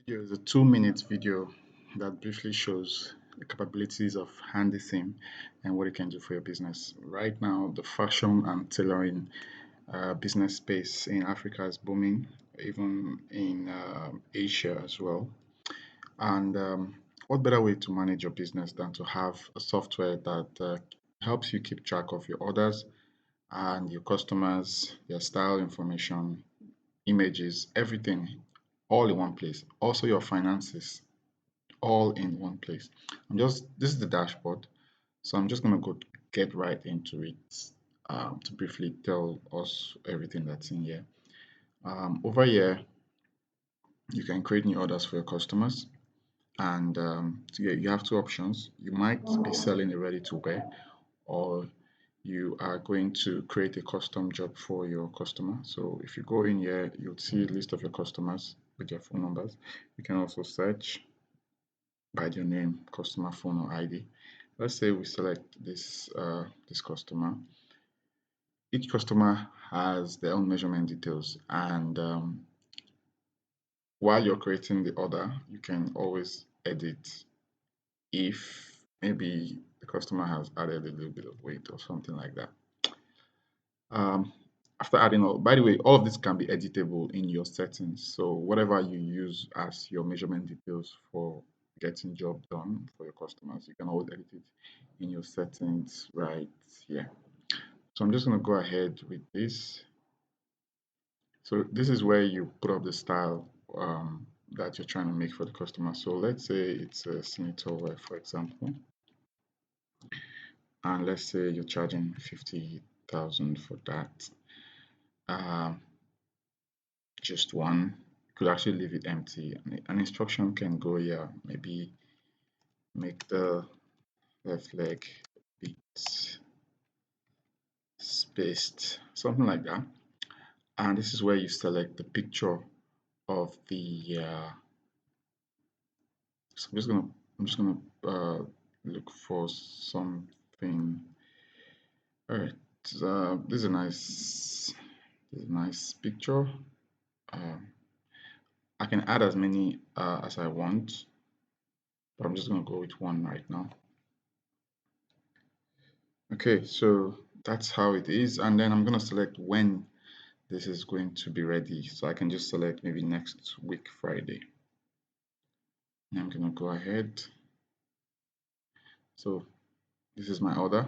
Video is a 2 minute video that briefly shows the capabilities of HandySeam and what it can do for your business. Right now, the fashion and tailoring business space in Africa is booming, even in Asia as well. And what better way to manage your business than to have a software that helps you keep track of your orders and your customers, their style information, images, everything all in one place. Also, your finances all in one place. This is the dashboard. So I'm just going to go get right into it to briefly tell us everything that's in here. Over here, you can create new orders for your customers. And so yeah, you have two options. You might be selling a ready to wear, or you are going to create a custom job for your customer. So if you go in here, you'll see a list of your customers with their phone numbers. You can also search by their name, customer phone or ID. Let's say we select this customer. Each customer has their own measurement details, and while you're creating the order, you can always edit if maybe the customer has added a little bit of weight or something like that. Um, After adding all, by the way, all of this can be editable in your settings. So whatever you use as your measurement details for getting job done for your customers, you can always edit it in your settings right here. So I'm just going to go ahead with this. So this is where you put up the style that you're trying to make for the customer. So let's say it's a senator wear, for example, and let's say you're charging 50,000 for that. Um, just one. You could actually leave it empty. An instruction can go here, maybe make the left leg a bit spaced, something like that. And this is where you select the picture of the so I'm just gonna look for something. All right, this is a nice picture. um, I can add as many as I want, but I'm just gonna go with one right now. Okay, so that's how it is, and then I'm gonna select when this is going to be ready. So I can just select maybe next week Friday. And I'm gonna go ahead. So this is my order.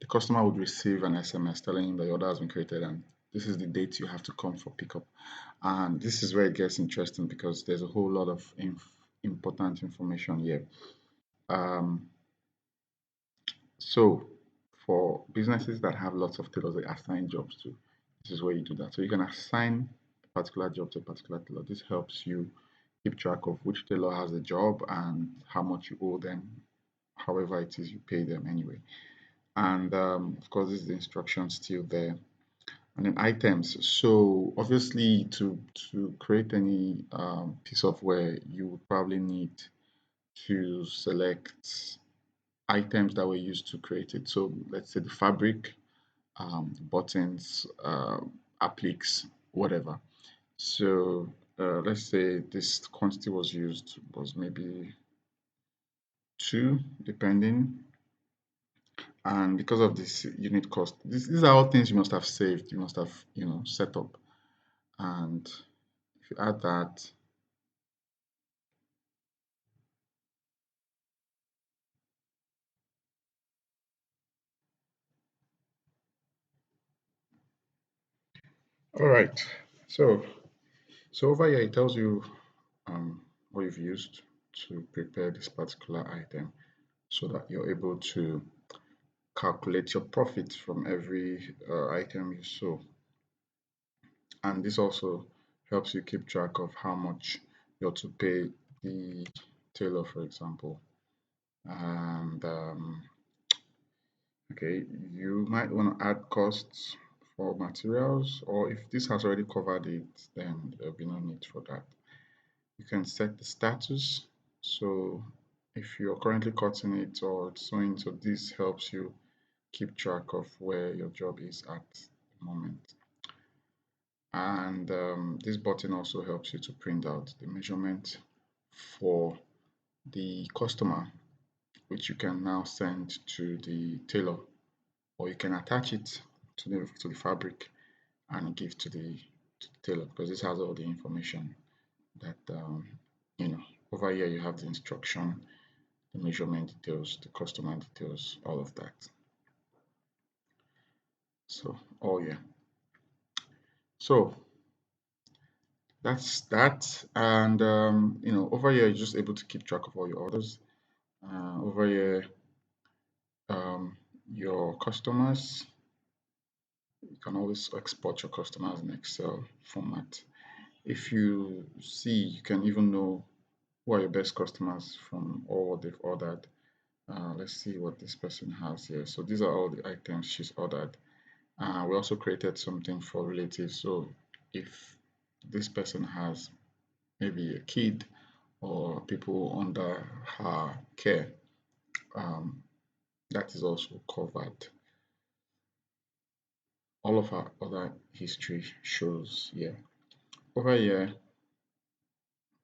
The customer would receive an SMS telling him the order has been created and this is the date you have to come for pickup. And this is where it gets interesting because there's a whole lot of important information here. Um, so for businesses that have lots of tailors they assign jobs to, this is where you do that. So you can assign a particular job to a particular tailor. This helps you keep track of which tailor has a job and how much you owe them, however it is you pay them anyway. And of course, this is the instruction still there. And then items. So obviously, to create any piece of wear, you would probably need to select items that were used to create it. So let's say the fabric, buttons, appliques, whatever. So let's say this quantity was maybe two, depending. And because of this unit cost, these are all things you must have saved, you must have set up. And if you add that, all right. So over here it tells you what you've used to prepare this particular item so that you're able to calculate your profit from every item you sew. And this also helps you keep track of how much you're to pay the tailor, for example. And okay, you might want to add costs for materials, or if this has already covered it, then there'll be no need for that. You can set the status. So if you're currently cutting it or sewing, so this helps you keep track of where your job is at the moment. And this button also helps you to print out the measurement for the customer, which you can now send to the tailor, or you can attach it to the fabric and give to the tailor, because this has all the information that you know. Over here you have the instruction, the measurement details, the customer details, all of that. So, oh yeah. So that's that. And over here you're just able to keep track of all your orders. Over here, um, your customers, you can always export your customers in Excel format. If you see, you can even know who are your best customers from all what they've ordered. Let's see what this person has here. So these are all the items she's ordered. We also created something for relatives. So if this person has maybe a kid or people under her care, um, that is also covered. All of her other history shows here. Over here,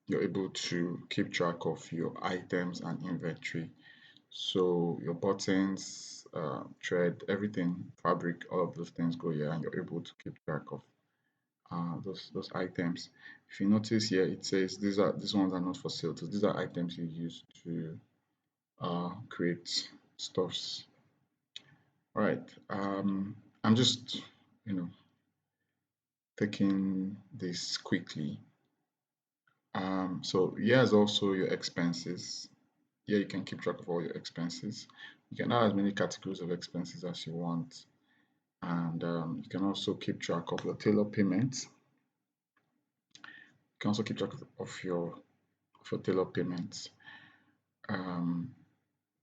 you're able to keep track of your items and inventory. So your buttons, thread, everything, fabric, all of those things go here, and you're able to keep track of those items. If you notice here, it says these ones are not for sale. So these are items you use to create stuffs. All right. I'm just you know taking this quickly. So here's also your expenses. Here you can keep track of all your expenses. You can add as many categories of expenses as you want, and you can also keep track of your tailor payments. You can also keep track of your tailor payments. Um,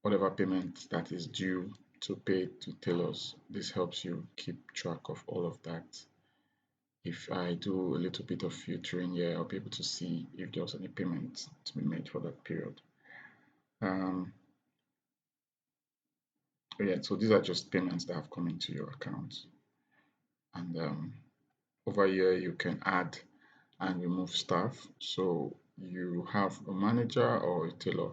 Whatever payment that is due to pay to tailors. This helps you keep track of all of that. If I do a little bit of filtering here, I'll be able to see if there's any payment to be made for that period. Um, yeah, so these are just payments that have come into your account. And over here, you can add and remove staff. So you have a manager or a tailor.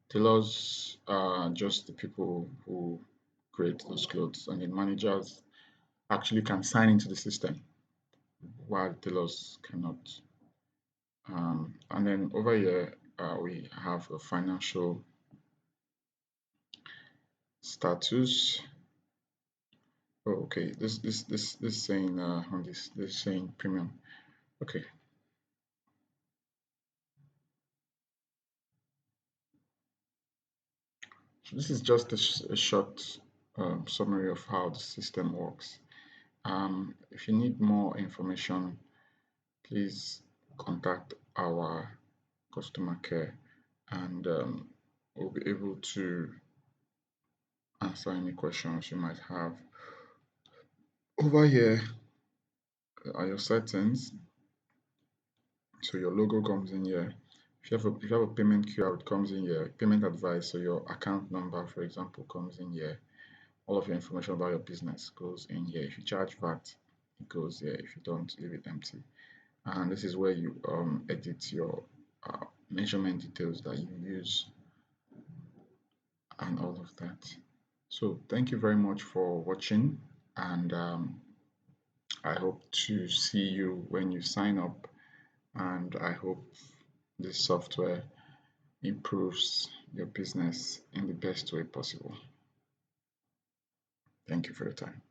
Tailors are just the people who create those clothes, and then managers actually can sign into the system while tailors cannot. And then over here, we have a financial status. Oh, okay. This saying on this saying premium. Okay. So this is just a short summary of how the system works. If you need more information, please contact our customer care, and we'll be able to answer any questions you might have. Over here are your settings. So your logo comes in here. If you have a payment QR, it comes in here. Payment advice, so your account number, for example, comes in here. All of your information about your business goes in here. If you charge VAT, it goes here. If you don't, leave it empty. And this is where you edit your measurement details that you use and all of that. So thank you very much for watching, and I hope to see you when you sign up, and I hope this software improves your business in the best way possible. Thank you for your time.